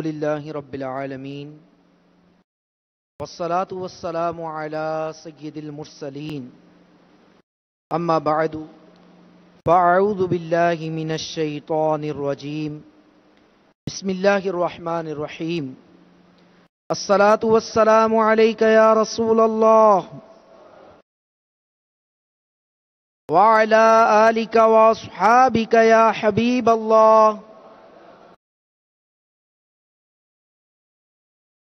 للہ رب العالمین والصلاة والسلام علی سید المرسلین اما بعد فاعوذ باللہ من الشیطان الرجیم بسم اللہ الرحمن الرحیم الصلاة والسلام علیک یا رسول اللہ وعلی آلک واصحابک یا حبیب اللہ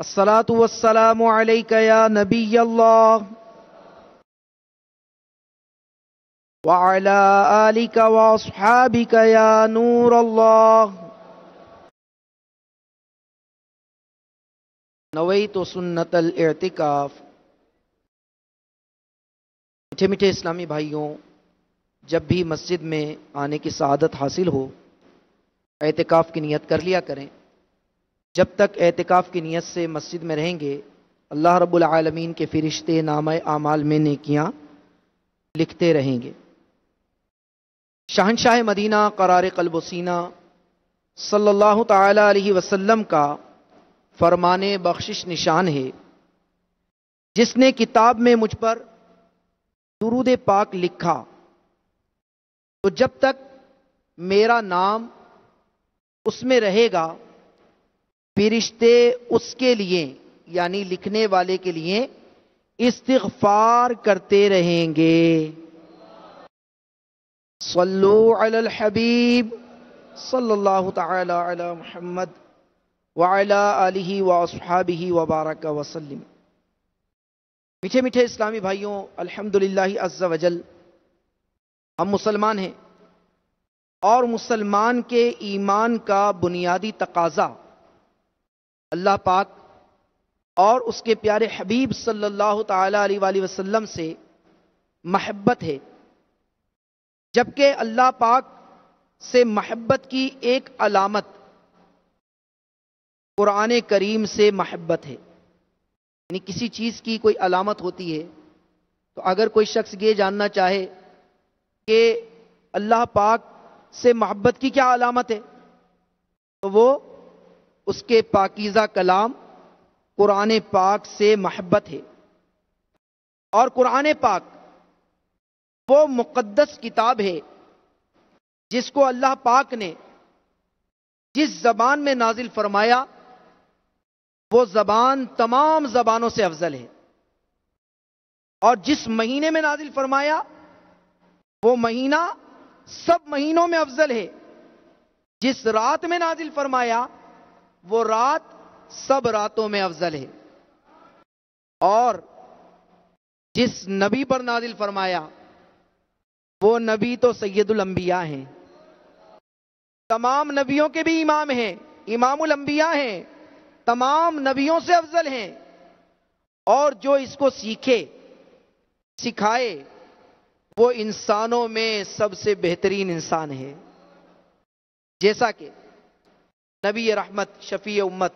الصلاة والسلام علیک یا نبی اللہ وعلی آلک واصحابک یا نور اللہ نویت سنت الاعتکاف۔ میٹھے میٹھے اسلامی بھائیوں، جب بھی مسجد میں آنے کی سعادت حاصل ہو اعتکاف کی نیت کر لیا کریں۔ جب تک اعتکاف کی نیت سے مسجد میں رہیں گے اللہ رب العالمین کے فرشتے نامہ اعمال میں نیکیاں لکھتے رہیں گے۔ شہنشاہ مدینہ قرار قلب و سینہ صلی اللہ تعالی علیہ وسلم کا فرمان بخشش نشان ہے، جس نے کتاب میں مجھ پر درود پاک لکھا تو جب تک میرا نام اس میں رہے گا فرشتے اس کے لیے یعنی لکھنے والے کے لیے استغفار کرتے رہیں گے۔ صلو علی الحبیب صلی اللہ تعالی علی محمد وعلی آلہ واصحابہ وبارک وسلم۔ میٹھے میٹھے اسلامی بھائیوں، الحمدللہ عز وجل ہم مسلمان ہیں، اور مسلمان کے ایمان کا بنیادی تقاضا اللہ پاک اور اس کے پیارے حبیب صلی اللہ تعالی علیہ وآلہ وسلم سے محبت ہے، جبکہ اللہ پاک سے محبت کی ایک علامت قرآن کریم سے محبت ہے۔ یعنی کسی چیز کی کوئی علامت ہوتی ہے تو اگر کوئی شخص یہ جاننا چاہے کہ اللہ پاک سے محبت کی کیا علامت ہے تو وہ اس کے پاکیزہ کلام قرآن پاک سے محبت ہے۔ اور قرآن پاک وہ مقدس کتاب ہے جس کو اللہ پاک نے جس زبان میں نازل فرمایا وہ زبان تمام زبانوں سے افضل ہے، اور جس مہینے میں نازل فرمایا وہ مہینہ سب مہینوں میں افضل ہے، جس رات میں نازل فرمایا وہ رات سب راتوں میں افضل ہے، اور جس نبی پر نازل فرمایا وہ نبی تو سید الانبیاء ہیں، تمام نبیوں کے بھی امام ہیں، امام الانبیاء ہیں، تمام نبیوں سے افضل ہیں، اور جو اس کو سیکھے سکھائے وہ انسانوں میں سب سے بہترین انسان ہے۔ جیسا کہ نبی رحمت شفیع امت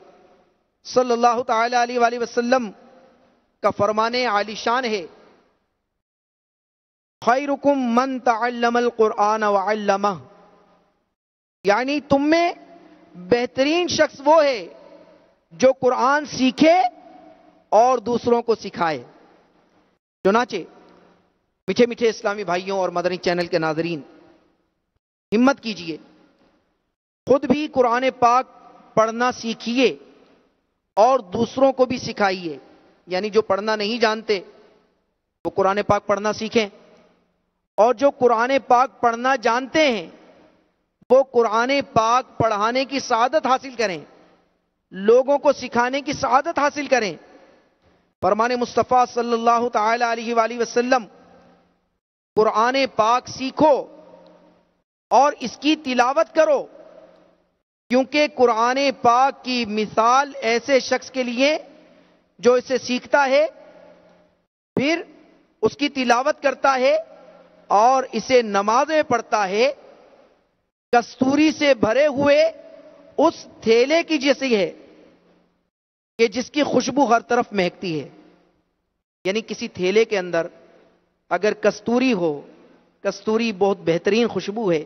صلی اللہ تعالی علیہ وآلہ وسلم کا فرمان عالی شان ہے، خیرکم من تعلم القرآن وعلمہ، یعنی تم میں بہترین شخص وہ ہے جو قرآن سیکھے اور دوسروں کو سکھائے۔ چنانچہ میٹھے میٹھے اسلامی بھائیوں اور مدنی چینل کے ناظرین، ہمت کیجئے، خود بھی قرآن پاک پڑھنا سیکھیے اور دوسروں کو بھی سکھائیے۔ یعنی جو پڑھنا نہیں جانتے وہ قرآن پاک پڑھنا سیکھیں، اور جو قرآن پاک پڑھنا جانتے ہیں وہ قرآن پاک پڑھانے کی سعادت حاصل کریں، لوگوں کو سکھانے کی سعادت حاصل کریں۔ فرمان مصطفیٰ صلی اللہ تعالی علیہ وآلہ وسلم، قرآن پاک سیکھو اور اس کی تلاوت کرو، کیونکہ قرآن پاک کی مثال ایسے شخص کے لیے جو اسے سیکھتا ہے، پھر اس کی تلاوت کرتا ہے اور اسے نماز میں پڑھتا ہے، کستوری سے بھرے ہوئے اس تھیلے کی جیسی ہے کہ جس کی خوشبو ہر طرف مہکتی ہے۔ یعنی کسی تھیلے کے اندر اگر کستوری ہو، کستوری بہت بہترین خوشبو ہے،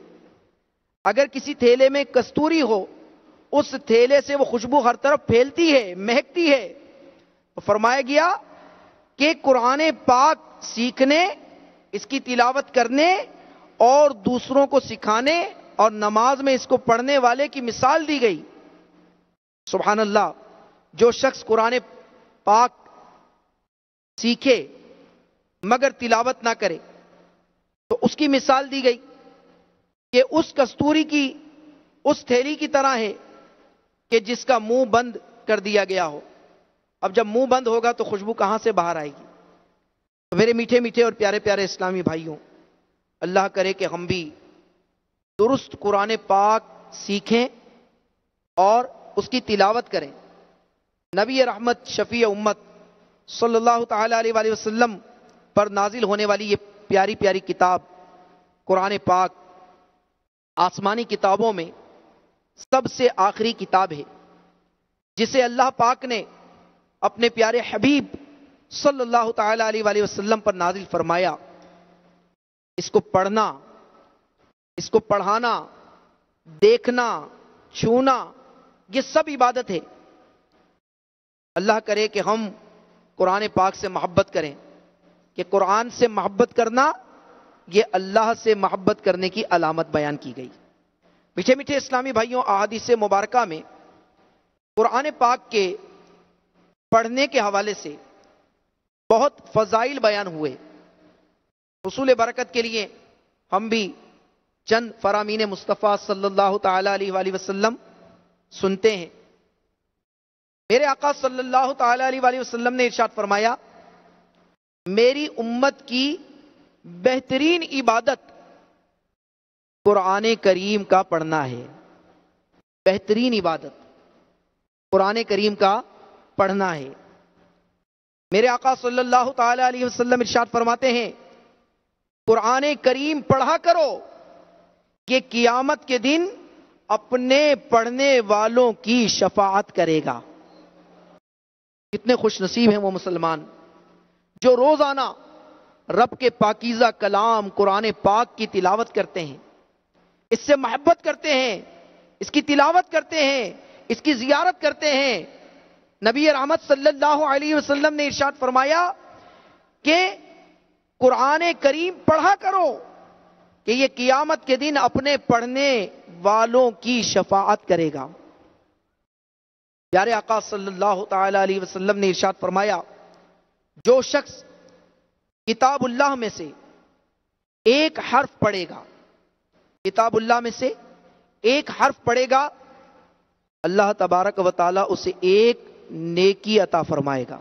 اگر کسی تھیلے میں کستوری ہو اس تھیلے سے وہ خوشبو ہر طرف پھیلتی ہے، مہکتی ہے۔ تو فرمایا گیا کہ قرآن پاک سیکھنے، اس کی تلاوت کرنے اور دوسروں کو سکھانے اور نماز میں اس کو پڑھنے والے کی مثال دی گئی۔ سبحان اللہ، جو شخص قرآن پاک سیکھے مگر تلاوت نہ کرے تو اس کی مثال دی گئی کہ اس کستوری کی، اس تھیلی کی طرح ہے کہ جس کا منہ بند کر دیا گیا ہو۔ اب جب منہ بند ہوگا تو خوشبو کہاں سے باہر آئے گی؟ تو میرے میٹھے میٹھے اور پیارے پیارے اسلامی بھائیوں، اللہ کرے کہ ہم بھی درست قرآن پاک سیکھیں اور اس کی تلاوت کریں۔ نبی رحمت شفیع امت صلی اللہ تعالی علیہ وآلہ وسلم پر نازل ہونے والی یہ پیاری پیاری کتاب قرآن پاک آسمانی کتابوں میں سب سے آخری کتاب ہے، جسے اللہ پاک نے اپنے پیارے حبیب صلی اللہ تعالی علیہ وآلہ وسلم پر نازل فرمایا۔ اس کو پڑھنا، اس کو پڑھانا، دیکھنا، چھونا، یہ سب عبادت ہے۔ اللہ کرے کہ ہم قرآن پاک سے محبت کریں، کہ قرآن سے محبت کرنا یہ اللہ سے محبت کرنے کی علامت بیان کی گئی۔ میٹھے میٹھے اسلامی بھائیوں، احادیث مبارکہ میں قرآن پاک کے پڑھنے کے حوالے سے بہت فضائل بیان ہوئے۔ حصول برکت کے لیے ہم بھی چند فرامین مصطفیٰ صلی اللہ تعالی علیہ وآلہ وسلم سنتے ہیں۔ میرے آقا صلی اللہ تعالی علیہ وآلہ وسلم نے ارشاد فرمایا، میری امت کی بہترین عبادت قرآن کریم کا پڑھنا ہے۔ بہترین عبادت قرآن کریم کا پڑھنا ہے۔ میرے آقا صلی اللہ تعالی علیہ وسلم ارشاد فرماتے ہیں، قرآن کریم پڑھا کرو، یہ قیامت کے دن اپنے پڑھنے والوں کی شفاعت کرے گا۔ کتنے خوش نصیب ہیں وہ مسلمان جو روزانہ رب کے پاکیزہ کلام قرآن پاک کی تلاوت کرتے ہیں، اس سے محبت کرتے ہیں، اس کی تلاوت کرتے ہیں، اس کی زیارت کرتے ہیں۔ نبی رحمت صلی اللہ علیہ وسلم نے ارشاد فرمایا کہ قرآن کریم پڑھا کرو کہ یہ قیامت کے دن اپنے پڑھنے والوں کی شفاعت کرے گا۔ پیارے آقا صلی اللہ تعالی علیہ وسلم نے ارشاد فرمایا، جو شخص کتاب اللہ میں سے ایک حرف پڑھے گا، کتاب اللہ میں سے ایک حرف پڑھے گا، اللہ تبارک و تعالی اسے ایک نیکی عطا فرمائے گا،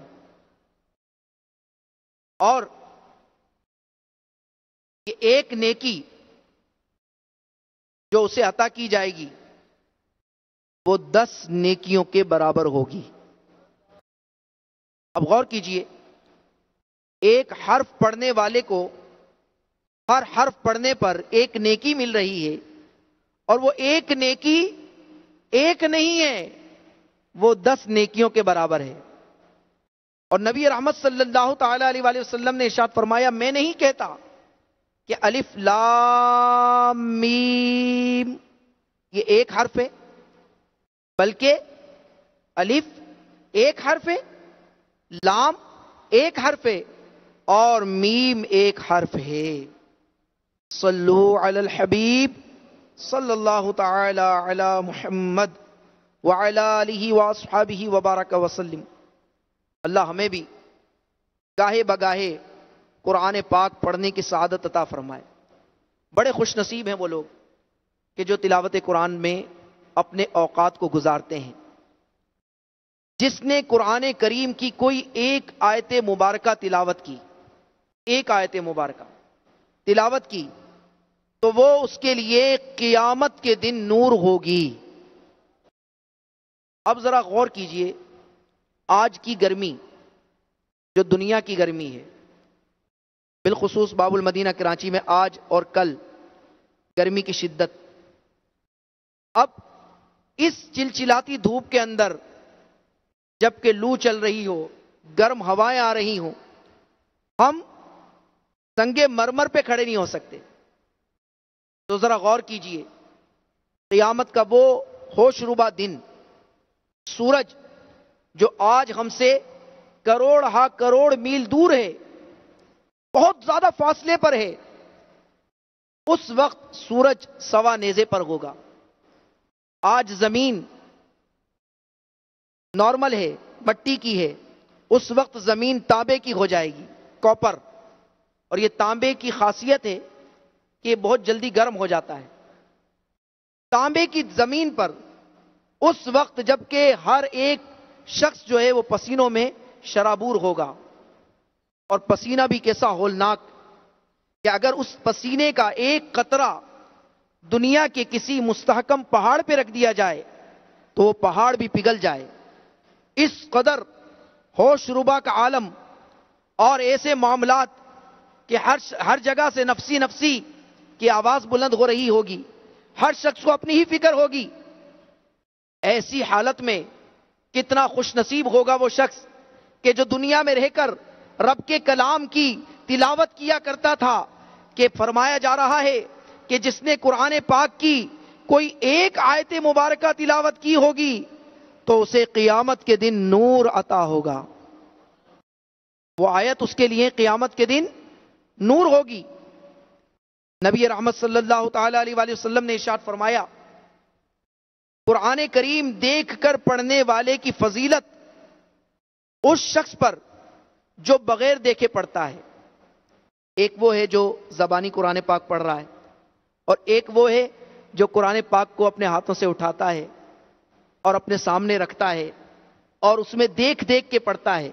اور یہ ایک نیکی جو اسے عطا کی جائے گی وہ 10 نیکیوں کے برابر ہوگی۔ اب غور کیجئے، ایک حرف پڑھنے والے کو ہر حرف پڑھنے پر ایک نیکی مل رہی ہے، اور وہ ایک نیکی ایک نہیں ہے، وہ 10 نیکیوں کے برابر ہے۔ اور نبی رحمت صلی اللہ تعالی علیہ وآلہ وسلم نے ارشاد فرمایا، میں نہیں کہتا کہ الف لام میم یہ ایک حرف ہے، بلکہ الف ایک حرف ہے، لام ایک حرف ہے، اور میم ایک حرف ہے۔ صلو علی الحبیب صلی اللہ تعالی علی محمد وعلی آلہ واصحابہ وبارک وسلم۔ اللہ ہمیں بھی گاہے بگاہے قرآن پاک پڑھنے کی سعادت عطا فرمائے۔ بڑے خوش نصیب ہیں وہ لوگ کہ جو تلاوت قرآن میں اپنے اوقات کو گزارتے ہیں۔ جس نے قرآن کریم کی کوئی ایک آیت مبارکہ تلاوت کی، ایک آیت مبارکہ تلاوت کی، تو وہ اس کے لیے قیامت کے دن نور ہوگی۔ اب ذرا غور کیجئے، آج کی گرمی جو دنیا کی گرمی ہے، بالخصوص باب المدینہ کراچی میں آج اور کل گرمی کی شدت، اب اس چلچلاتی دھوپ کے اندر جبکہ لو چل رہی ہو، گرم ہوائیں آ رہی ہوں، ہم سنگ مرمر پہ کھڑے نہیں ہو سکتے۔ تو ذرا غور کیجئے، قیامت کا وہ ہوش ربا دن، سورج جو آج ہم سے کروڑ ہا کروڑ میل دور ہے، بہت زیادہ فاصلے پر ہے، اس وقت سورج سوا نیزے پر ہوگا۔ آج زمین نارمل ہے، مٹی کی ہے، اس وقت زمین تانبے کی ہو جائے گی، کاپر۔ اور یہ تانبے کی خاصیت ہے کہ یہ بہت جلدی گرم ہو جاتا ہے۔ تانبے کی زمین پر اس وقت جبکہ ہر ایک شخص جو ہے وہ پسینوں میں شرابور ہوگا، اور پسینہ بھی کیسا ہولناک کہ اگر اس پسینے کا ایک قطرہ دنیا کے کسی مستحکم پہاڑ پہ رکھ دیا جائے تو وہ پہاڑ بھی پگھل جائے۔ اس قدر ہوش ربا کا عالم، اور ایسے معاملات کہ ہر جگہ سے نفسی نفسی کی آواز بلند ہو رہی ہوگی، ہر شخص کو اپنی ہی فکر ہوگی۔ ایسی حالت میں کتنا خوش نصیب ہوگا وہ شخص کہ جو دنیا میں رہ کر رب کے کلام کی تلاوت کیا کرتا تھا، کہ فرمایا جا رہا ہے کہ جس نے قرآن پاک کی کوئی ایک آیت مبارکہ تلاوت کی ہوگی تو اسے قیامت کے دن نور عطا ہوگا۔ وہ آیت اس کے لیے قیامت کے دن نور ہوگی۔ نبی رحمت صلی اللہ تعالی علیہ وآلہ وسلم نے ارشاد فرمایا، قرآن کریم دیکھ کر پڑھنے والے کی فضیلت اس شخص پر جو بغیر دیکھے پڑھتا ہے۔ ایک وہ ہے جو زبانی قرآن پاک پڑھ رہا ہے، اور ایک وہ ہے جو قرآن پاک کو اپنے ہاتھوں سے اٹھاتا ہے اور اپنے سامنے رکھتا ہے اور اس میں دیکھ دیکھ کے پڑھتا ہے۔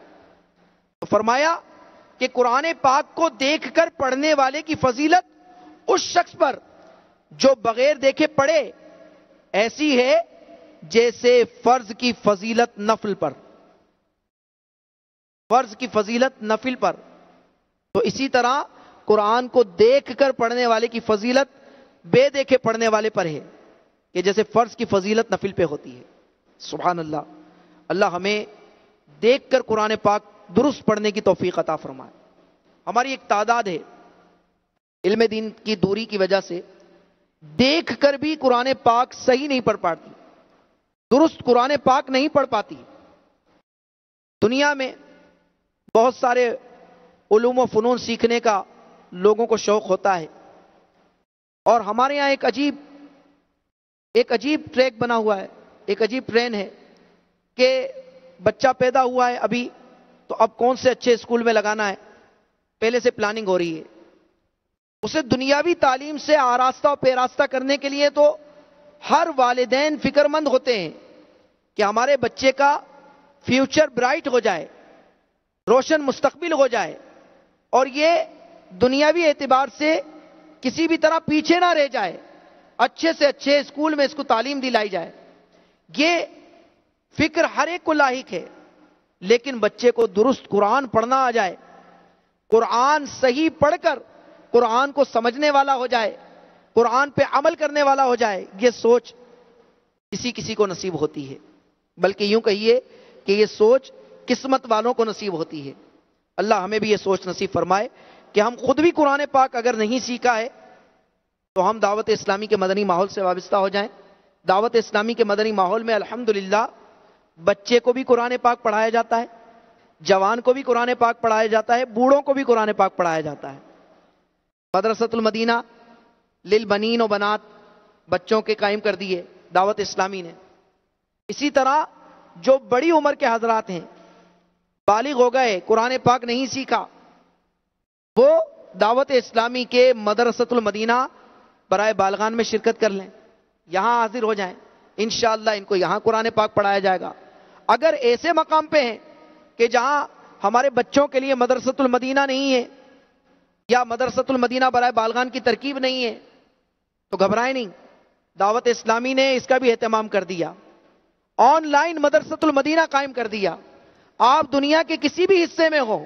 تو فرمایا کہ قرآن پاک کو دیکھ کر پڑھنے والے کی فضیلت اس شخص پر جو بغیر دیکھے پڑھے ایسی ہے جیسے فرض کی فضیلت نفل پر، فرض کی فضیلت نفل پر۔ تو اسی طرح قرآن کو دیکھ کر پڑھنے والے کی فضیلت بے دیکھے پڑھنے والے پر ہے کہ جیسے فرض کی فضیلت نفل پہ ہوتی ہے۔ سبحان اللہ۔ اللہ ہمیں دیکھ کر قرآن پاک درست پڑھنے کی توفیق عطا فرمائے۔ ہماری ایک تعداد ہے علم دین کی دوری کی وجہ سے دیکھ کر بھی قرآن پاک صحیح نہیں پڑھ پاتی، درست قرآن پاک نہیں پڑھ پاتی۔ دنیا میں بہت سارے علوم و فنون سیکھنے کا لوگوں کو شوق ہوتا ہے، اور ہمارے یہاں ایک عجیب ٹریک بنا ہوا ہے، ایک عجیب ٹرین ہے کہ بچہ پیدا ہوا ہے ابھی تو اب کون سے اچھے اسکول میں لگانا ہے، پہلے سے پلاننگ ہو رہی ہے۔ اسے دنیاوی تعلیم سے آراستہ و پیراستہ کرنے کے لیے تو ہر والدین فکر مند ہوتے ہیں کہ ہمارے بچے کا فیوچر برائٹ ہو جائے، روشن مستقبل ہو جائے، اور یہ دنیاوی اعتبار سے کسی بھی طرح پیچھے نہ رہ جائے، اچھے سے اچھے اسکول میں اس کو تعلیم دلائی جائے۔ یہ فکر ہر ایک کو لاحق ہے، لیکن بچے کو درست قرآن پڑھنا آ جائے، قرآن صحیح پڑھ کر قرآن کو سمجھنے والا ہو جائے، قرآن پہ عمل کرنے والا ہو جائے، یہ سوچ کسی کسی کو نصیب ہوتی ہے، بلکہ یوں کہیے کہ یہ سوچ قسمت والوں کو نصیب ہوتی ہے۔ اللہ ہمیں بھی یہ سوچ نصیب فرمائے کہ ہم خود بھی قرآن پاک اگر نہیں سیکھا ہے تو ہم دعوت اسلامی کے مدنی ماحول سے وابستہ ہو جائیں۔ دعوت اسلامی کے مدنی ماحول میں الحمدللہ بچے کو بھی قرآن پاک پڑھایا جاتا ہے، جوان کو بھی قرآن پاک پڑھایا جاتا ہے، بوڑھوں کو بھی قرآن پاک پڑھایا جاتا ہے۔ مدرسۃ المدینہ للبنین و بنات بچوں کے قائم کر دیے دعوت اسلامی نے۔ اسی طرح جو بڑی عمر کے حضرات ہیں، بالغ ہو گئے، قرآن پاک نہیں سیکھا، وہ دعوت اسلامی کے مدرسۃ المدینہ برائے بالغان میں شرکت کر لیں، یہاں حاضر ہو جائیں، انشاءاللہ ان کو یہاں قرآن پاک پڑھایا جائے گا۔ اگر ایسے مقام پہ ہیں کہ جہاں ہمارے بچوں کے لیے مدرسۃ المدینہ نہیں ہے یا مدرسۃ المدینہ برائے بالغان کی ترکیب نہیں ہے تو گھبرائیں نہیں، دعوت اسلامی نے اس کا بھی اہتمام کر دیا، آن لائن مدرسۃ المدینہ قائم کر دیا۔ آپ دنیا کے کسی بھی حصے میں ہو،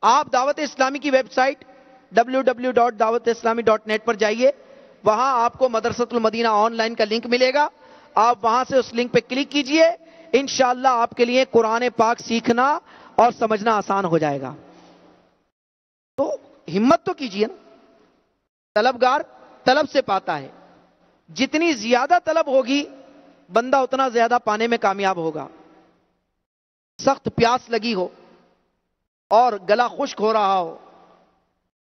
آپ دعوت اسلامی کی ویب سائٹ www.dawatislami.net پر جائیے، وہاں آپ کو مدرسۃ المدینہ آن لائن کا لنک ملے گا، آپ وہاں سے اس لنک پہ کلک کیجئے، انشاءاللہ آپ کے لیے قرآن پاک سیکھنا اور سمجھنا آسان ہو جائے گا۔ تو ہمت تو کیجئے نا، طلبگار طلب سے پاتا ہے، جتنی زیادہ طلب ہوگی بندہ اتنا زیادہ پانے میں کامیاب ہوگا. سخت پیاس لگی ہو اور گلا خشک ہو رہا ہو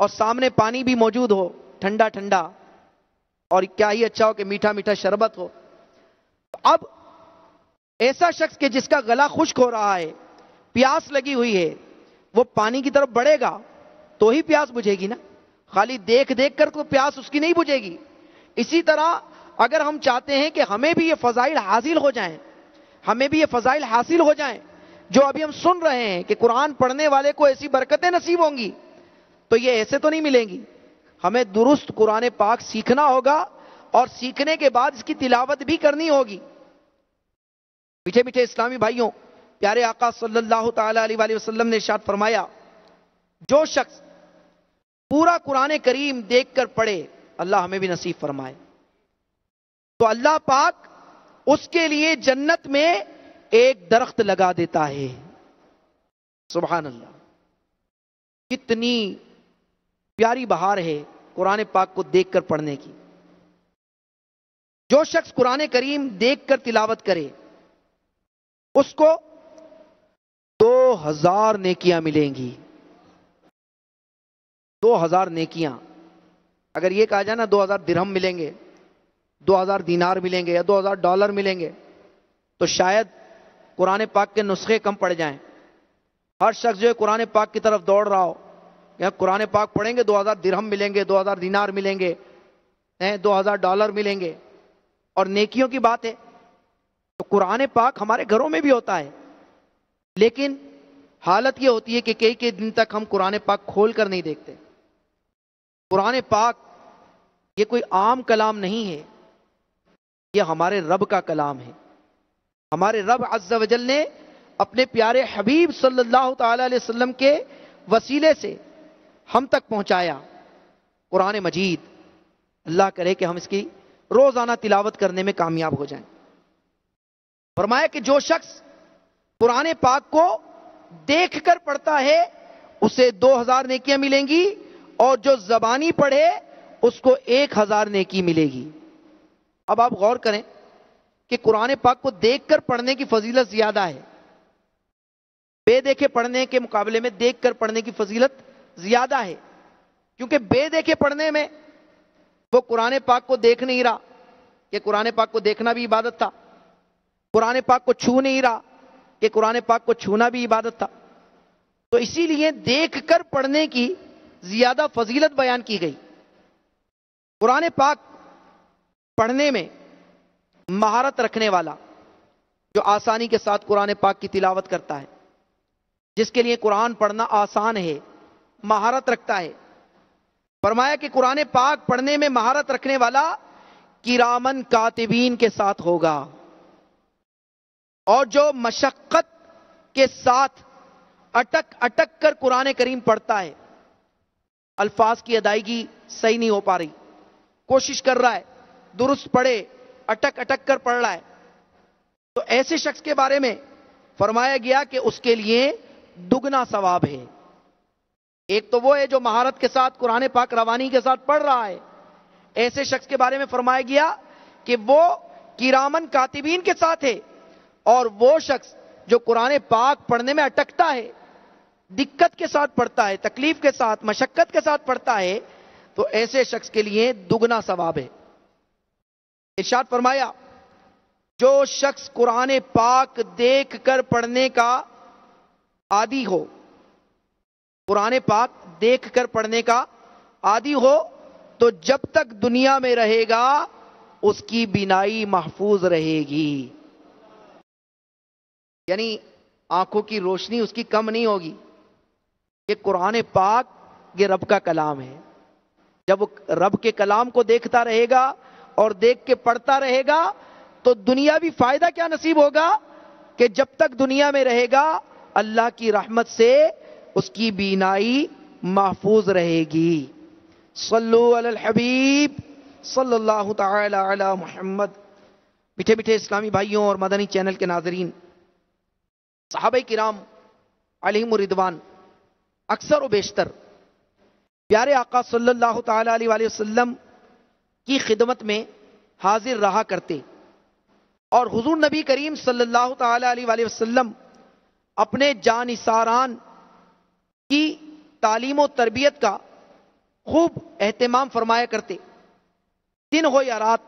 اور سامنے پانی بھی موجود ہو ٹھنڈا ٹھنڈا, اور کیا ہی اچھا ہو کہ میٹھا میٹھا شربت ہو. اب ایسا شخص کہ جس کا گلا خشک ہو رہا ہے, پیاس لگی ہوئی ہے, وہ پانی کی طرف بڑھے گا تو ہی پیاس بجھے گی نا, خالی دیکھ دیکھ کر تو پیاس اس کی نہیں بجھے گی. اسی طرح اگر ہم چاہتے ہیں کہ ہمیں بھی یہ فضائل حاصل ہو جائیں, ہمیں بھی یہ فضائل حاصل ہو جائیں جو ابھی ہم سن رہے ہیں کہ قرآن پڑھنے والے کو ایسی برکتیں نصیب ہوں گی, تو یہ ایسے تو نہیں ملیں گی. ہمیں درست قرآن پاک سیکھنا ہوگا اور سیکھنے کے بعد اس کی تلاوت بھی کرنی ہوگی. میٹھے میٹھے اسلامی بھائیوں, پیارے آقا صلی اللہ تعالی علیہ وآلہ وسلم نے ارشاد فرمایا, جو شخص پورا قرآن کریم دیکھ کر پڑھے, اللہ ہمیں بھی نصیب فرمائے, تو اللہ پاک اس کے لیے جنت میں ایک درخت لگا دیتا ہے. سبحان اللہ, کتنی پیاری بہار ہے قرآن پاک کو دیکھ کر پڑھنے کی. جو شخص قرآن کریم دیکھ کر تلاوت کرے اس کو 2000 نیکیاں ملیں گی. 2000 نیکیاں. اگر یہ کہا جائے نا 2000 درہم ملیں گے, 2000 دینار ملیں گے یا 2000 ڈالر ملیں گے, تو شاید قرآن پاک کے نسخے کم پڑ جائیں. ہر شخص جو ہے قرآن پاک کی طرف دوڑ رہا ہو, یا قرآن پاک پڑھیں گے 2000 درہم ملیں گے, 2000 دینار ملیں گے, 2000 ڈالر ملیں گے. اور نیکیوں کی بات ہے تو قرآن پاک ہمارے گھروں میں بھی ہوتا ہے, لیکن حالت یہ ہوتی ہے کہ کئی کئی دن تک ہم قرآن پاک کھول کر نہیں دیکھتے. قرآن پاک یہ کوئی عام کلام نہیں ہے, یہ ہمارے رب کا کلام ہے. ہمارے رب عز و جل نے اپنے پیارے حبیب صلی اللہ تعالی علیہ وسلم کے وسیلے سے ہم تک پہنچایا قرآن مجید. اللہ کرے کہ ہم اس کی روزانہ تلاوت کرنے میں کامیاب ہو جائیں. فرمایا کہ جو شخص قرآن پاک کو دیکھ کر پڑھتا ہے اسے 2000 نیکیاں ملیں گی, اور جو زبانی پڑھے اس کو 1000 نیکی ملے گی. اب آپ غور کریں کہ قرآن پاک کو دیکھ کر پڑھنے کی فضیلت زیادہ ہے, بے دیکھے پڑھنے کے مقابلے میں دیکھ کر پڑھنے کی فضیلت زیادہ ہے. کیونکہ بے دیکھے پڑھنے میں وہ قرآن پاک کو دیکھ نہیں رہا, کہ قرآن پاک کو دیکھنا بھی عبادت تھا, قرآن پاک کو چھو نہیں رہا کہ قرآن پاک کو چھونا بھی عبادت تھا. تو اسی لیے دیکھ کر پڑھنے کی زیادہ فضیلت بیان کی گئی. قرآن پاک پڑھنے میں مہارت رکھنے والا, جو آسانی کے ساتھ قرآن پاک کی تلاوت کرتا ہے, جس کے لیے قرآن پڑھنا آسان ہے, مہارت رکھتا ہے. فرمایا کہ قرآن پاک پڑھنے میں مہارت رکھنے والا کرامن کاتبین کے ساتھ ہوگا, اور جو مشقت کے ساتھ اٹک اٹک کر قرآن کریم پڑھتا ہے, الفاظ کی ادائیگی صحیح نہیں ہو پا رہی, کوشش کر رہا ہے درست پڑھے, اٹک اٹک کر پڑھ رہا ہے, تو ایسے شخص کے بارے میں فرمایا گیا کہ اس کے لیے دگنا ثواب ہے. ایک تو وہ ہے جو مہارت کے ساتھ قرآن پاک روانی کے ساتھ پڑھ رہا ہے, ایسے شخص کے بارے میں فرمایا گیا کہ وہ کرامن کاتبین کے ساتھ ہے. اور وہ شخص جو قرآن پاک پڑھنے میں اٹکتا ہے, دقت کے ساتھ پڑھتا ہے, تکلیف کے ساتھ, مشقت کے ساتھ پڑھتا ہے, تو ایسے شخص کے لیے دگنا ثواب ہے. ارشاد فرمایا جو شخص قرآن پاک دیکھ کر پڑھنے کا عادی ہو, قرآن پاک دیکھ کر پڑھنے کا عادی ہو, تو جب تک دنیا میں رہے گا اس کی بینائی محفوظ رہے گی. یعنی آنکھوں کی روشنی اس کی کم نہیں ہوگی. کہ قرآن پاک یہ رب کا کلام ہے, جب وہ رب کے کلام کو دیکھتا رہے گا اور دیکھ کے پڑھتا رہے گا تو دنیاوی فائدہ کیا نصیب ہوگا کہ جب تک دنیا میں رہے گا اللہ کی رحمت سے اس کی بینائی محفوظ رہے گی. صلو علی الحبیب صلی اللہ تعالی علی محمد. میٹھے میٹھے اسلامی بھائیوں اور مدنی چینل کے ناظرین, صحابہ کرام علیہم الرضوان اکثر و بیشتر پیارے آقا صلی اللہ تعالی علیہ وآلہ وسلم کی خدمت میں حاضر رہا کرتے. اور حضور نبی کریم صلی اللہ تعالی علیہ وآلہ وسلم اپنے جانثاران کی تعلیم و تربیت کا خوب اہتمام فرمایا کرتے. دن ہو یا رات،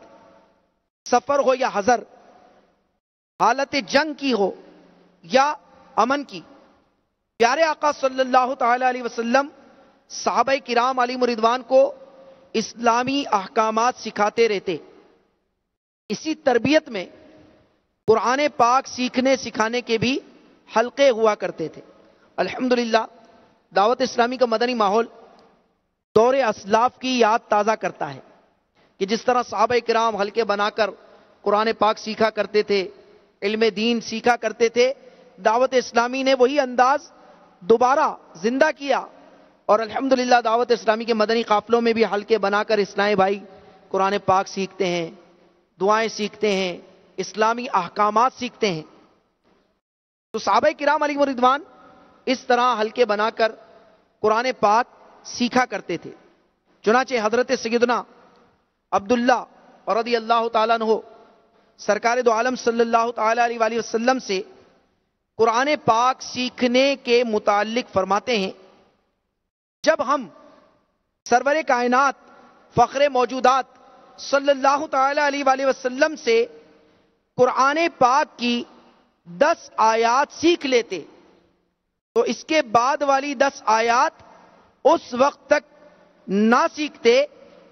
سفر ہو یا حضر، حالت جنگ کی ہو یا امن کی، پیارے آقا صلی اللہ تعالی علیہ وسلم صحابہ کرام علیہم رضوان کو اسلامی احکامات سکھاتے رہتے. اسی تربیت میں قرآن پاک سیکھنے سکھانے کے بھی حلقے ہوا کرتے تھے. الحمدللہ دعوت اسلامی کا مدنی ماحول دور اسلاف کی یاد تازہ کرتا ہے کہ جس طرح صحابہ کرام حلقے بنا کر قرآن پاک سیکھا کرتے تھے، علم دین سیکھا کرتے تھے. دعوت اسلامی نے وہی انداز دوبارہ زندہ کیا اور الحمدللہ دعوت اسلامی کے مدنی قافلوں میں بھی حلقے بنا کر اسلامی بھائی قرآن پاک سیکھتے ہیں، دعائیں سیکھتے ہیں، اسلامی احکامات سیکھتے ہیں. تو صحابہ کرام علیہم رضوان اس طرح حلقے بنا کر قرآن پاک سیکھا کرتے تھے. چنانچہ حضرت سیدنا عبداللہ رضی اللہ تعالیٰ عنہ سرکار دو عالم صلی اللہ تعالی علیہ وآلہ وسلم سے قرآن پاک سیکھنے کے متعلق فرماتے ہیں، جب ہم سرور کائنات فخر موجودات صلی اللہ تعالی علیہ وآلہ وسلم سے قرآن پاک کی 10 آیات سیکھ لیتے تو اس کے بعد والی 10 آیات اس وقت تک نہ سیکھتے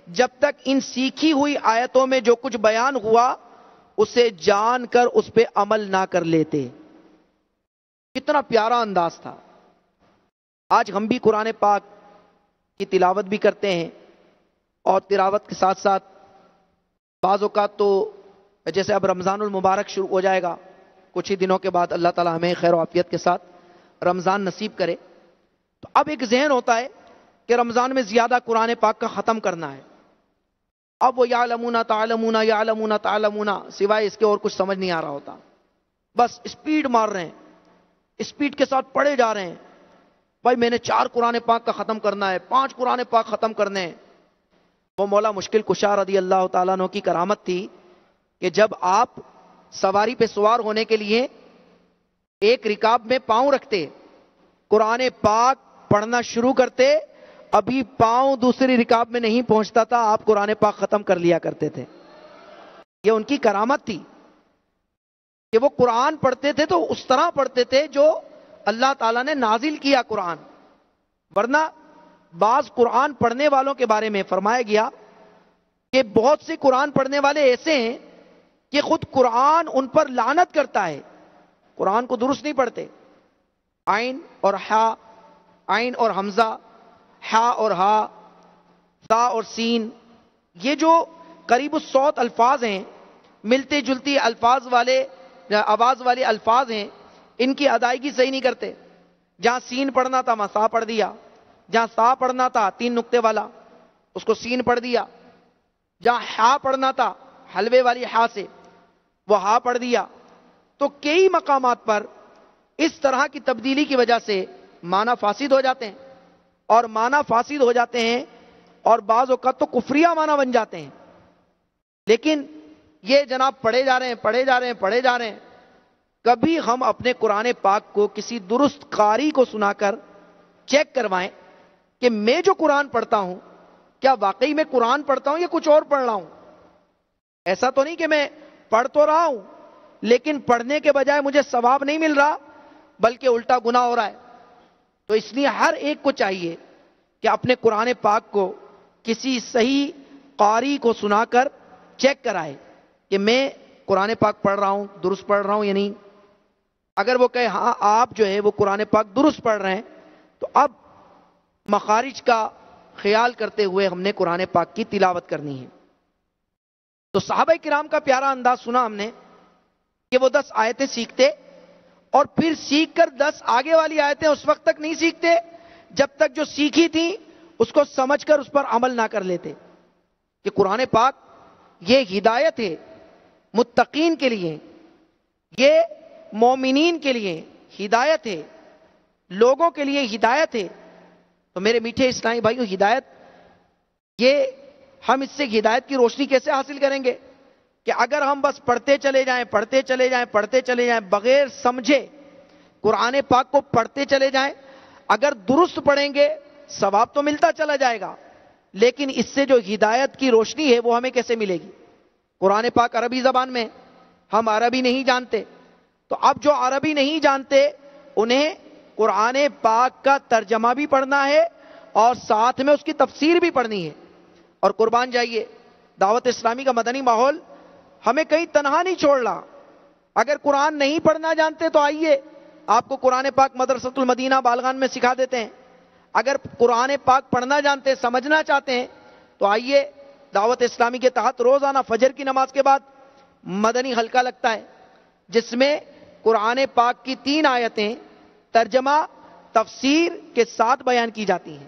جب تک ان سیکھی ہوئی آیتوں میں جو کچھ بیان ہوا اسے جان کر اس پہ عمل نہ کر لیتے. کتنا پیارا انداز تھا. آج ہم بھی قرآن پاک کی تلاوت بھی کرتے ہیں اور تلاوت کے ساتھ ساتھ بعض اوقات تو جیسے اب رمضان المبارک شروع ہو جائے گا کچھ ہی دنوں کے بعد، اللہ تعالی ہمیں خیر و عافیت کے ساتھ رمضان نصیب کرے، تو اب ایک ذہن ہوتا ہے کہ رمضان میں زیادہ قرآن پاک کا ختم کرنا ہے. اب وہ یعلمون تعلمون یعلمون تعلمون سوائے اس کے اور کچھ سمجھ نہیں آ رہا ہوتا. بس اسپیڈ مار رہے ہیں، اسپیڈ کے ساتھ پڑھے جا رہے ہیں. بھائی میں نے 4 قرآن پاک کا ختم کرنا ہے، 5 قرآن پاک ختم کرنے ہیں. وہ مولا مشکل کشا رضی اللہ تعالیٰ عنہ کی کرامت تھی کہ جب آپ سواری پہ سوار ہونے کے لیے ایک رکاب میں پاؤں رکھتے، قرآن پاک پڑھنا شروع کرتے، ابھی پاؤں دوسری رکاب میں نہیں پہنچتا تھا آپ قرآن پاک ختم کر لیا کرتے تھے. یہ ان کی کرامت تھی کہ وہ قرآن پڑھتے تھے تو اس طرح پڑھتے تھے جو اللہ تعالیٰ نے نازل کیا قرآن. ورنہ بعض قرآن پڑھنے والوں کے بارے میں فرمایا گیا کہ بہت سے قرآن پڑھنے والے ایسے ہیں کہ خود قرآن ان پر لعنت کرتا ہے، قرآن کو درست نہیں پڑھتے. عین اور ہا، عین اور حمزہ، ہا اور ہا، تا اور سین، یہ جو قریب الصوت الفاظ ہیں، ملتے جلتی الفاظ والے آواز والے الفاظ ہیں، ان کی ادائیگی صحیح نہیں کرتے. جہاں سین پڑھنا تھا وہاں سا پڑھ دیا، جہاں سا پڑھنا تھا 3 نقطے والا اس کو سین پڑھ دیا، جہاں ہا پڑھنا تھا حلوے والی ہا سے وہ ہا پڑھ دیا. تو کئی مقامات پر اس طرح کی تبدیلی کی وجہ سے معنی فاسد ہو جاتے ہیں، اور معنی فاسد ہو جاتے ہیں اور بعض اوقات تو کفریہ معنی بن جاتے ہیں. لیکن یہ جناب پڑھے جا رہے ہیں پڑھے جا رہے ہیں پڑھے جا رہے ہیں. کبھی ہم اپنے قرآن پاک کو کسی درست قاری کو سنا کر چیک کروائیں کہ میں جو قرآن پڑھتا ہوں کیا واقعی میں قرآن پڑھتا ہوں یا کچھ اور پڑھ رہا ہوں. ایسا تو نہیں کہ میں پڑھ تو رہا ہوں لیکن پڑھنے کے بجائے مجھے ثواب نہیں مل رہا بلکہ الٹا گناہ ہو رہا ہے. تو اس لیے ہر ایک کو چاہیے کہ اپنے قرآن پاک کو کسی صحیح قاری کو سنا کر چیک کرائے کہ میں قرآن پاک پڑھ رہا ہوں، درست پڑھ رہا ہوں یا نہیں. اگر وہ کہے ہاں آپ جو ہے وہ قرآن پاک درست پڑھ رہے ہیں تو اب مخارج کا خیال کرتے ہوئے ہم نے قرآن پاک کی تلاوت کرنی ہے. تو صحابہ کرام کا پیارا انداز سنا ہم نے کہ وہ 10 آیتیں سیکھتے اور پھر سیکھ کر 10 آگے والی آیتیں اس وقت تک نہیں سیکھتے جب تک جو سیکھی تھی اس کو سمجھ کر اس پر عمل نہ کر لیتے. کہ قرآن پاک یہ ہدایت ہے متقین کے لیے، یہ مومنین کے لیے ہدایت ہے، لوگوں کے لیے ہدایت ہے. تو میرے میٹھے اسلامی بھائیو، ہدایت یہ ہم اس سے ہدایت کی روشنی کیسے حاصل کریں گے؟ کہ اگر ہم بس پڑھتے چلے جائیں بغیر سمجھے قرآن پاک کو پڑھتے چلے جائیں، اگر درست پڑھیں گے ثواب تو ملتا چلا جائے گا، لیکن اس سے جو ہدایت کی روشنی ہے وہ ہمیں کیسے ملے گی؟ قرآن پاک عربی زبان میں، ہم عربی نہیں جانتے، تو اب جو عربی نہیں جانتے انہیں قرآن پاک کا ترجمہ بھی پڑھنا ہے اور ساتھ میں اس کی تفسیر بھی پڑھنی ہے۔ اور قربان جائیے، دعوت اسلامی کا مدنی ماحول ہمیں کہیں تنہا نہیں چھوڑ رہا۔ اگر قرآن نہیں پڑھنا جانتے تو آئیے، آپ کو قرآن پاک مدرسۃ المدینہ بالغان میں سکھا دیتے ہیں۔ اگر قرآن پاک پڑھنا جانتے، سمجھنا چاہتے ہیں تو آئیے، دعوت اسلامی کے تحت روزانہ فجر کی نماز کے بعد مدنی حلقہ لگتا ہے، جس میں قرآن پاک کی 3 آیتیں ترجمہ تفسیر کے ساتھ بیان کی جاتی ہیں۔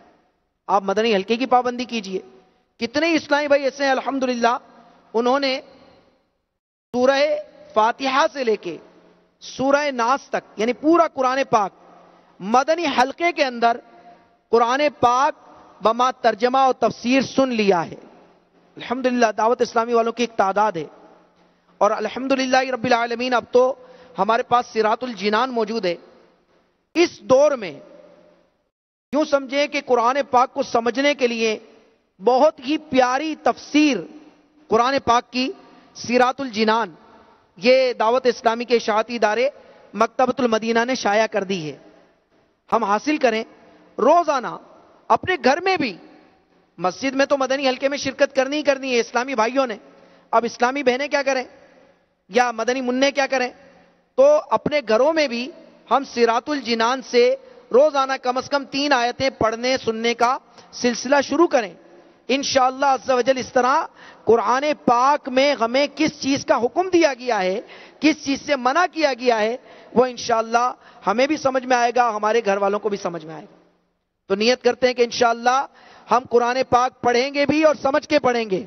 آپ مدنی حلقے کی پابندی کیجئے۔ کتنے اسلامی بھائی ایسے ہیں الحمدللہ، انہوں نے سورہ فاتحہ سے لے کے سورہ ناس تک، یعنی پورا قرآن پاک مدنی حلقے کے اندر قرآن پاک بما ترجمہ اور تفسیر سن لیا ہے۔ الحمدللہ دعوت اسلامی والوں کی ایک تعداد ہے، اور الحمدللہ رب العالمین اب تو ہمارے پاس صراط الجنان موجود ہے۔ اس دور میں یوں سمجھیں کہ قرآن پاک کو سمجھنے کے لیے بہت ہی پیاری تفسیر قرآن پاک کی صراط الجنان، یہ دعوت اسلامی کے اشاعتی ادارے مکتبۃ المدینہ نے شائع کر دی ہے۔ ہم حاصل کریں، روزانہ اپنے گھر میں بھی، مسجد میں تو مدنی حلقے میں شرکت کرنی ہی کرنی ہے اسلامی بھائیوں نے، اب اسلامی بہنیں کیا کریں یا مدنی منع کیا کریں، تو اپنے گھروں میں بھی ہم صراط الجنان سے روزانہ کم از کم 3 آیتیں پڑھنے سننے کا سلسلہ شروع کریں۔ انشاءاللہ عز و جل اس طرح قرآن پاک میں ہمیں کس چیز کا حکم دیا گیا ہے، کس چیز سے منع کیا گیا ہے، وہ انشاءاللہ ہمیں بھی سمجھ میں آئے گا، ہمارے گھر والوں کو بھی سمجھ میں آئے گا۔ تو نیت کرتے ہیں کہ انشاءاللہ ہم قرآن پاک پڑھیں گے بھی اور سمجھ کے پڑھیں گے۔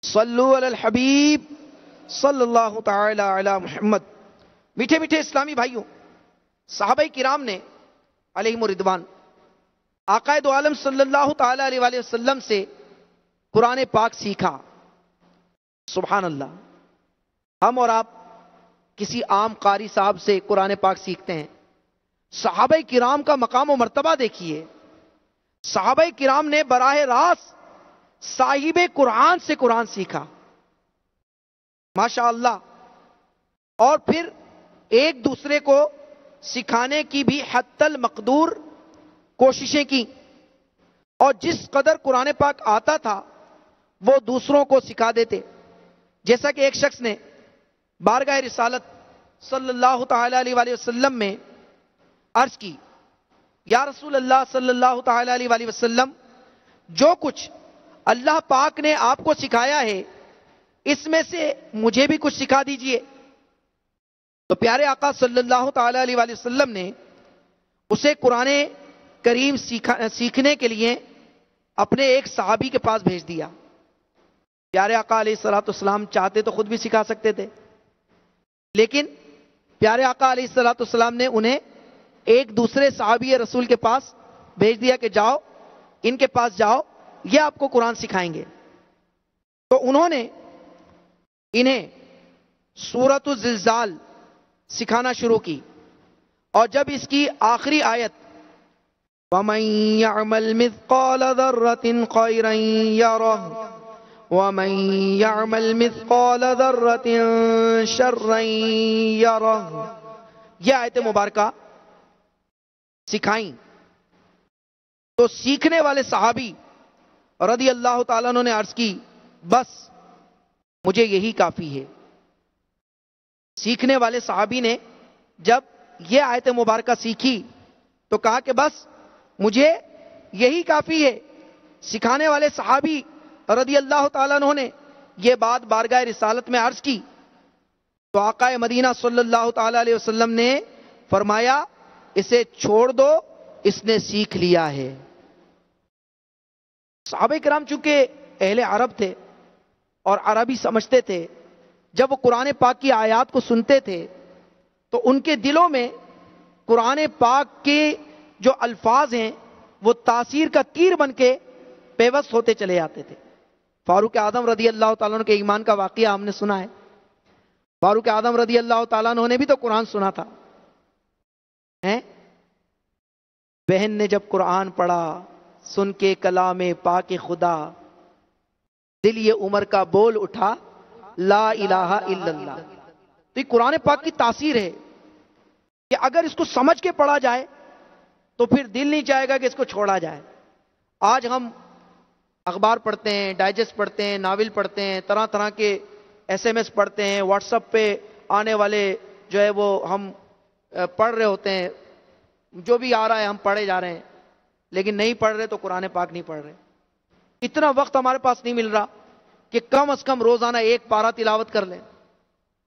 صلو علی الحبیب صلی اللہ تعالی علی محمد۔ میٹھے میٹھے اسلامی بھائیوں، صحابہ کرام نے علیہم الرضوان آقا دو عالم صلی اللہ تعالی علیہ وآلہ وسلم سے قرآن پاک سیکھا۔ سبحان اللہ، ہم اور آپ کسی عام قاری صاحب سے قرآن پاک سیکھتے ہیں، صحابہ کرام کا مقام و مرتبہ دیکھیے۔ صحابہ کرام نے براہ راست صاحب قرآن سے قرآن سیکھا، ماشاء اللہ، اور پھر ایک دوسرے کو سکھانے کی بھی حتی المقدور کوششیں کی، اور جس قدر قرآن پاک آتا تھا وہ دوسروں کو سکھا دیتے۔ جیسا کہ ایک شخص نے بارگاہ رسالت صلی اللہ تعالی علیہ وآلہ وسلم میں عرض کی، یا رسول اللہ صلی اللہ تعالی علیہ وآلہ وسلم، جو کچھ اللہ پاک نے آپ کو سکھایا ہے اس میں سے مجھے بھی کچھ سکھا دیجئے۔ تو پیارے آقا صلی اللہ تعالی علیہ وآلہ وسلم نے اسے قرآن کریم سیکھنے کے لیے اپنے ایک صحابی کے پاس بھیج دیا۔ پیارے آقا علیہ الصلوۃ والسلام چاہتے تو خود بھی سکھا سکتے تھے، لیکن پیارے آقا علیہ الصلوۃ والسلام نے انہیں ایک دوسرے صحابی رسول کے پاس بھیج دیا کہ جاؤ، ان کے پاس جاؤ، یہ آپ کو قرآن سکھائیں گے۔ تو انہوں نے انہیں سورۃ الزلزال سکھانا شروع کی، اور جب اس کی آخری آیت وَمَن يَعْمَلْ مِثْقَالَ ذَرَّةٍ خَيْرًا يَرَهُ وَمَن يَعْمَلْ مِثْقَالَ ذَرَّةٍ شَرًّا يَرَهُ، یہ آیت مبارکہ سکھائیں تو سیکھنے والے صحابی رضی اللہ تعالیٰ عنہ نے عرض کی، بس مجھے یہی کافی ہے۔ سیکھنے والے صحابی نے جب یہ آیت مبارکہ سیکھی تو کہا کہ بس مجھے یہی کافی ہے۔ سکھانے والے صحابی رضی اللہ تعالیٰ عنہ نے یہ بات بارگاہ رسالت میں عرض کی تو آقا مدینہ صلی اللہ تعالی علیہ وسلم نے فرمایا، اسے چھوڑ دو، اس نے سیکھ لیا ہے۔ صحابہ کرام چونکہ اہل عرب تھے اور عربی سمجھتے تھے، جب وہ قرآن پاک کی آیات کو سنتے تھے تو ان کے دلوں میں قرآن پاک کے جو الفاظ ہیں وہ تاثیر کا تیر بن کے پیوست ہوتے چلے جاتے تھے۔ فاروق اعظم رضی اللہ تعالیٰ عنہ کے ایمان کا واقعہ ہم نے سنا ہے. فاروق اعظم رضی اللہ تعالیٰ عنہ نے بھی تو قرآن سنا تھا. بہن نے جب قرآن پڑھا سن کے کلام پاک خدا، دل یہ عمر کا بول اٹھا لا الہ الا اللہ. تو یہ قرآن پاک کی تاثیر ہے کہ اگر اس کو سمجھ کے پڑھا جائے تو پھر دل نہیں چاہے گا کہ اس کو چھوڑا جائے. آج ہم اخبار پڑھتے ہیں، ڈائجسٹ پڑھتے ہیں، ناول پڑھتے ہیں، طرح طرح کے ایس ایم ایس پڑھتے ہیں، واٹس ایپ پہ آنے والے جو ہے وہ ہم پڑھ رہے ہوتے ہیں. جو بھی آ رہا ہے ہم پڑھے جا رہے ہیں، لیکن نہیں پڑھ رہے تو قرآن پاک نہیں پڑھ رہے. اتنا وقت ہمارے پاس نہیں مل رہا کہ کم از کم روزانہ ایک پارہ تلاوت کر لیں.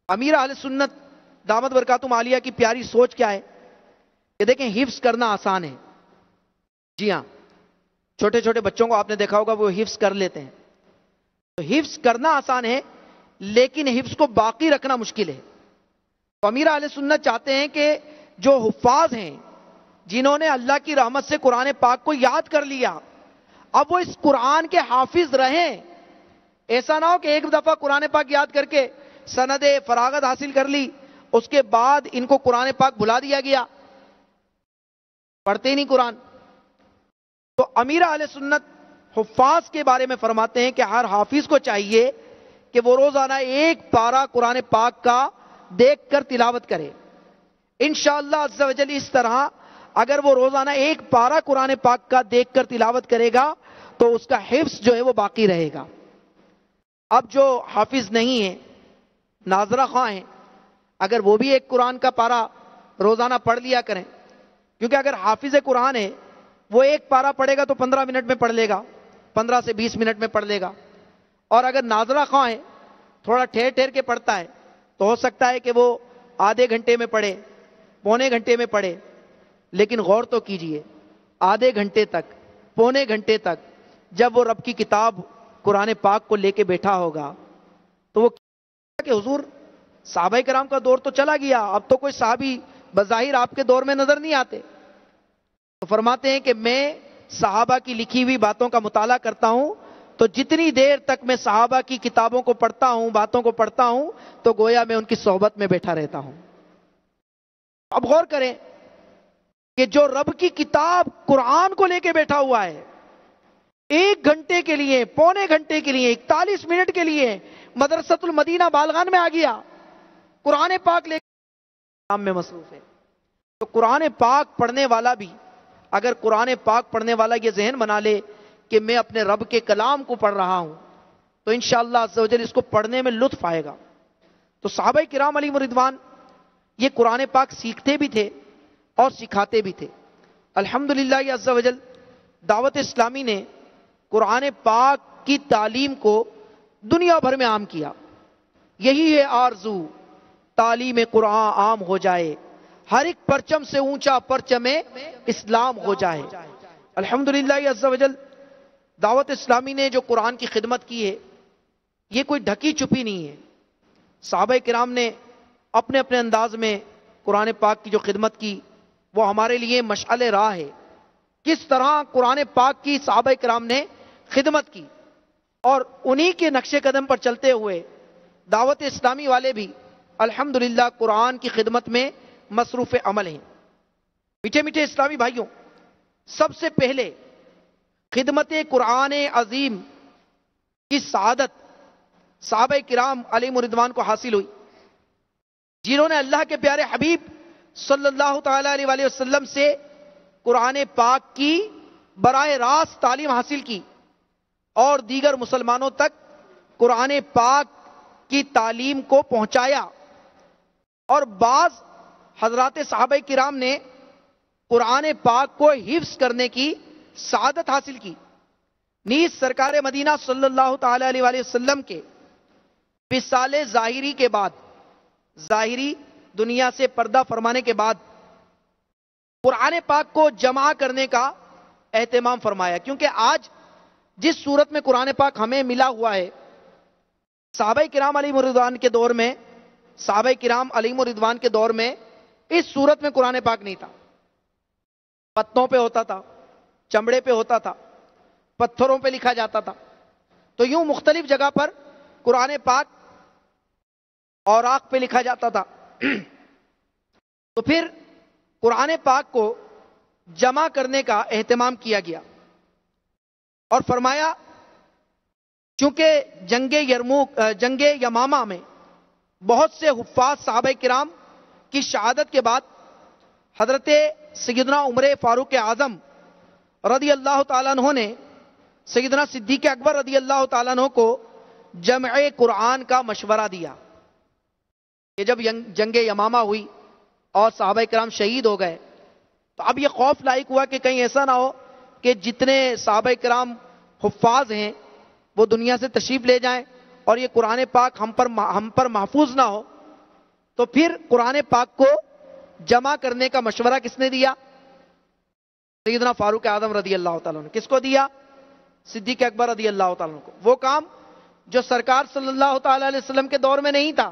امیر اہل سنت دامت برکاتہم عالیہ کی پیاری سوچ کیا ہے کہ دیکھیں حفظ کرنا آسان ہے. جی ہاں، چھوٹے چھوٹے بچوں کو آپ نے دیکھا ہوگا وہ حفظ کر لیتے ہیں. تو حفظ کرنا آسان ہے لیکن حفظ کو باقی رکھنا مشکل ہے. تو امیر اہل سنت چاہتے ہیں کہ جو حفاظ ہیں، جنہوں نے اللہ کی رحمت سے قرآن پاک کو یاد کر لیا، اب وہ اس قرآن کے حافظ رہیں. ایسا نہ ہو کہ ایک دفعہ قرآن پاک یاد کر کے سند فراغت حاصل کر لی، اس کے بعد ان کو قرآن پاک بھلا دیا گیا، پڑھتے ہی نہیں قرآن. تو امیر اہل سنت حفاظ کے بارے میں فرماتے ہیں کہ ہر حافظ کو چاہیے کہ وہ روزانہ ایک پارہ قرآن پاک کا دیکھ کر تلاوت کرے. انشاءاللہ عز و جل اس طرح اگر وہ روزانہ ایک پارہ قرآن پاک کا دیکھ کر تلاوت کرے گا تو اس کا حفظ جو ہے وہ باقی رہے گا. اب جو حافظ نہیں ہے، ناظرہ خواہ ہیں، اگر وہ بھی ایک قرآن کا پارہ روزانہ پڑھ لیا کریں، کیونکہ اگر حافظ قرآن ہے وہ ایک پارہ پڑھے گا تو 15 منٹ میں پڑھ لے گا، 15 سے 20 منٹ میں پڑھ لے گا. اور اگر ناظرہ خواہ ہے، تھوڑا ٹھہر ٹھہر کے پڑھتا ہے، تو ہو سکتا ہے کہ وہ آدھے گھنٹے میں پڑھے، پونے گھنٹے میں پڑھے. لیکن غور تو کیجئے، آدھے گھنٹے تک، پونے گھنٹے تک جب وہ رب کی کتاب قرآن پاک کو لے کے بیٹھا ہوگا تو وہ کہ حضور صحابہ کرام کا دور تو چلا گیا، اب تو کوئی صحابی بظاہر آپ کے دور میں نظر نہیں آتے. تو فرماتے ہیں کہ میں صحابہ کی لکھی ہوئی باتوں کا مطالعہ کرتا ہوں تو جتنی دیر تک میں صحابہ کی کتابوں کو پڑھتا ہوں، باتوں کو پڑھتا ہوں، تو گویا میں ان کی صحبت میں بیٹھا رہتا ہوں. اب غور کریں کہ جو رب کی کتاب قرآن کو لے کے بیٹھا ہوا ہے، ایک گھنٹے کے لیے، پونے گھنٹے کے لیے، 41 منٹ کے لیے مدرسۃ المدینہ بالغان میں آ گیا، قرآن پاک لے کے کام میں مصروف ہے. تو قرآن پاک پڑھنے والا بھی اگر قرآن پاک پڑھنے والا یہ ذہن بنا لے کہ میں اپنے رب کے کلام کو پڑھ رہا ہوں تو انشاءاللہ عز و جل اس کو پڑھنے میں لطف آئے گا. تو صحابہ کرام علیہم رضوان یہ قرآن پاک سیکھتے بھی تھے اور سکھاتے بھی تھے. الحمدللہ عز و جل دعوت اسلامی نے قرآن پاک کی تعلیم کو دنیا بھر میں عام کیا. یہی ہے آرزو، تعلیم قرآن عام ہو جائے، ہر ایک پرچم سے اونچا پرچم اسلام ہو جائے. الحمدللہ عز و جل دعوت اسلامی نے جو قرآن کی خدمت کی ہے یہ کوئی ڈھکی چھپی نہیں ہے. صحابہ کرام نے اپنے اپنے انداز میں قرآن پاک کی جو خدمت کی وہ ہمارے لیے مشعل راہ ہے. کس طرح قرآن پاک کی صحابہ کرام نے خدمت کی اور انہی کے نقش قدم پر چلتے ہوئے دعوت اسلامی والے بھی الحمدللہ قرآن کی خدمت میں مصروف عمل ہیں. میٹھے میٹھے اسلامی بھائیوں، سب سے پہلے خدمت قرآن عظیم کی سعادت صحابہ کرام علیہم رضوان کو حاصل ہوئی، جنہوں نے اللہ کے پیارے حبیب صلی اللہ تعالی علیہ وآلہ وسلم سے قرآن پاک کی براہ راست تعلیم حاصل کی اور دیگر مسلمانوں تک قرآن پاک کی تعلیم کو پہنچایا. اور بعض حضرات صحابہ کرام نے قرآن پاک کو حفظ کرنے کی سعادت حاصل کی. نیز سرکار مدینہ صلی اللہ تعالی علیہ وآلہ وسلم کے وصال ظاہری کے بعد، ظاہری دنیا سے پردہ فرمانے کے بعد قرآن پاک کو جمع کرنے کا اہتمام فرمایا. کیونکہ آج جس صورت میں قرآن پاک ہمیں ملا ہوا ہے، صحابہ کرام علیہ رضوان کے دور میں، صحابہ کرام علیہ رضوان کے دور میں اس صورت میں قرآن پاک نہیں تھا. پتوں پہ ہوتا تھا، چمڑے پہ ہوتا تھا، پتھروں پہ لکھا جاتا تھا. تو یوں مختلف جگہ پر قرآن پاک اوراق پہ لکھا جاتا تھا. تو پھر قرآن پاک کو جمع کرنے کا اہتمام کیا گیا اور فرمایا چونکہ جنگ یمامہ میں بہت سے حفاظ صحابہ کرام کی شہادت کے بعد حضرت سیدنا عمر فاروق اعظم رضی اللہ تعالیٰ عنہ نے سیدنا صدیق اکبر رضی اللہ تعالیٰ عنہ کو جمع قرآن کا مشورہ دیا کہ جب جنگ یمامہ ہوئی اور صحابہ کرام شہید ہو گئے تو اب یہ خوف لاحق ہوا کہ کہیں ایسا نہ ہو کہ جتنے صحابہ کرام حفاظ ہیں وہ دنیا سے تشریف لے جائیں اور یہ قرآن پاک ہم پر محفوظ نہ ہو. تو پھر قرآن پاک کو جمع کرنے کا مشورہ کس نے دیا؟ سیدنا فاروق اعظم رضی اللہ تعالیٰ نے. کس کو دیا؟ صدیق اکبر رضی اللہ تعالیٰ کو. وہ کام جو سرکار صلی اللہ تعالیٰ علیہ وسلم کے دور میں نہیں تھا،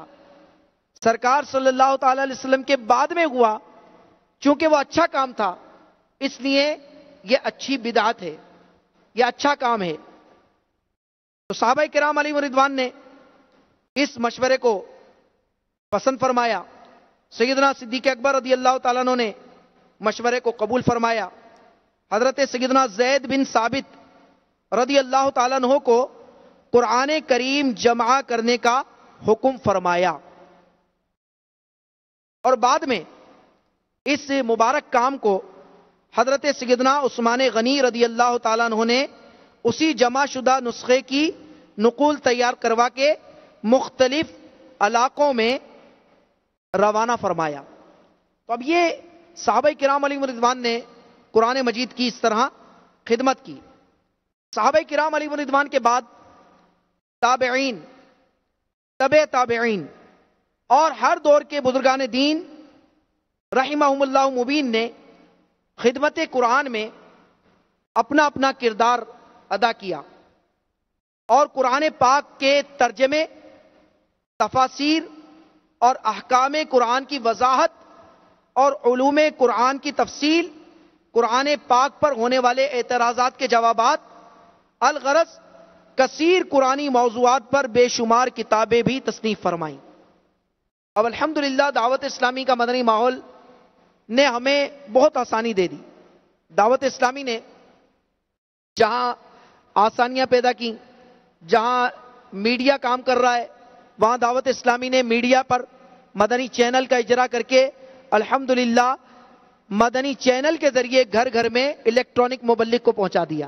سرکار صلی اللہ تعالیٰ علیہ وسلم کے بعد میں ہوا. چونکہ وہ اچھا کام تھا اس لیے یہ اچھی بدعت ہے، یہ اچھا کام ہے. تو صحابہ کرام علیہ رضوان نے اس مشورے کو پسند فرمایا. سیدنا صدیق اکبر رضی اللہ تعالیٰ عنہ نے مشورے کو قبول فرمایا. حضرت سیدنا زید بن ثابت رضی اللہ تعالیٰ عنہ کو قرآن کریم جمع کرنے کا حکم فرمایا. اور بعد میں اس مبارک کام کو حضرت سیدنا عثمان غنی رضی اللہ تعالیٰ عنہ نے اسی جمع شدہ نسخے کی نقول تیار کروا کے مختلف علاقوں میں روانہ فرمایا. تو اب یہ صحابہ کرام علیہ رضوان نے قرآن مجید کی اس طرح خدمت کی. صحابہ کرام علیہ رضوان کے بعد تابعین، تبع تابعین اور ہر دور کے بزرگان دین رحمہم اللہ مبین نے خدمت قرآن میں اپنا اپنا کردار ادا کیا اور قرآن پاک کے ترجمے، تفاسیر اور احکام قرآن کی وضاحت اور علوم قرآن کی تفصیل، قرآن پاک پر ہونے والے اعتراضات کے جوابات، الغرض کثیر قرآنی موضوعات پر بے شمار کتابیں بھی تصنیف فرمائیں. اب الحمدللہ دعوت اسلامی کا مدنی ماحول نے ہمیں بہت آسانی دے دی. دعوت اسلامی نے جہاں آسانیاں پیدا کی، جہاں میڈیا کام کر رہا ہے، وہاں دعوت اسلامی نے میڈیا پر مدنی چینل کا اجرا کر کے الحمدللہ مدنی چینل کے ذریعے گھر گھر میں الیکٹرانک مبلغ کو پہنچا دیا.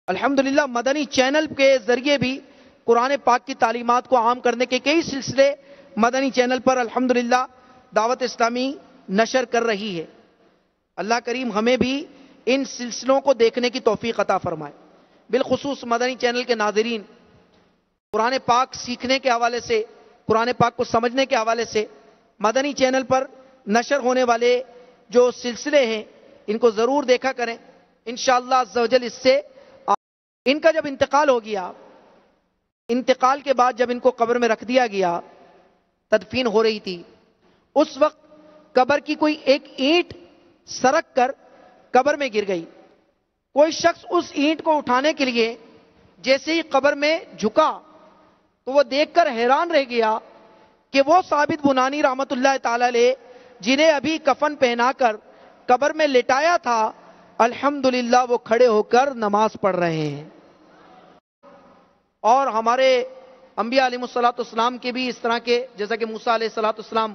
الحمدللہ مدنی چینل کے ذریعے بھی قرآن پاک کی تعلیمات کو عام کرنے کے کئی سلسلے مدنی چینل پر الحمدللہ دعوت اسلامی نشر کر رہی ہے. اللہ کریم ہمیں بھی ان سلسلوں کو دیکھنے کی توفیق عطا فرمائے. بالخصوص مدنی چینل کے ناظرین قرآن پاک سیکھنے کے حوالے سے، قرآن پاک کو سمجھنے کے حوالے سے مدنی چینل پر نشر ہونے والے جو سلسلے ہیں ان کو ضرور دیکھا کریں. انشاءاللہ عز و جل اس سے ان کا جب انتقال ہو گیا، انتقال کے بعد جب ان کو قبر میں رکھ دیا گیا، تدفین ہو رہی تھی، اس وقت قبر کی کوئی ایک اینٹ سرک کر قبر میں گر گئی. کوئی شخص اس اینٹ کو اٹھانے کے لیے جیسے ہی قبر میں جھکا تو وہ دیکھ کر حیران رہ گیا کہ وہ ثابت بنانی رحمت اللہ تعالی علیہ جنہیں ابھی کفن پہنا کر قبر میں لٹایا تھا، الحمدللہ وہ کھڑے ہو کر نماز پڑھ رہے ہیں. اور ہمارے انبیاء علیہ الصلوۃ والسلام کے بھی اس طرح کے، جیسا کہ موسیٰ علیہ الصلوۃ والسلام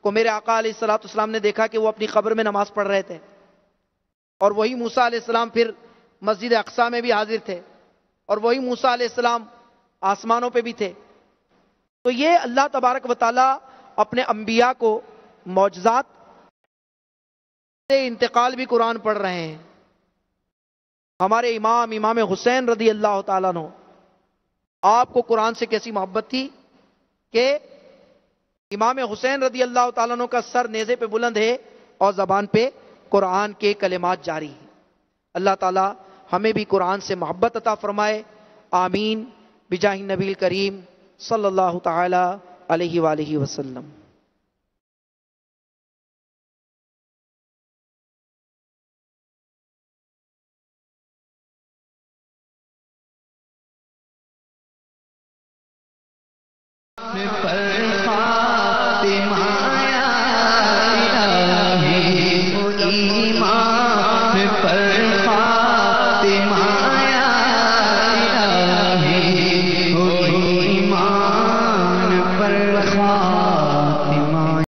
کو میرے آقا علیہ الصلوۃ والسلام نے دیکھا کہ وہ اپنی قبر میں نماز پڑھ رہے تھے، اور وہی موسیٰ علیہ السلام پھر مسجد اقصیٰ میں بھی حاضر تھے، اور وہی موسیٰ علیہ السلام آسمانوں پہ بھی تھے. تو یہ اللہ تبارک و تعالی اپنے انبیاء کو معجزات سے انتقال بھی قرآن پڑھ رہے ہیں. ہمارے امام حسین رضی اللہ تعالیٰ عنہ، آپ کو قرآن سے کیسی محبت تھی کہ امام حسین رضی اللہ تعالیٰ عنہ کا سر نیزے پہ بلند ہے اور زبان پہ قرآن کے کلمات جاری ہیں. اللہ تعالی ہمیں بھی قرآن سے محبت عطا فرمائے. آمین بجاہ النبی الکریم صلی اللہ تعالی علیہ وآلہ وسلم. پر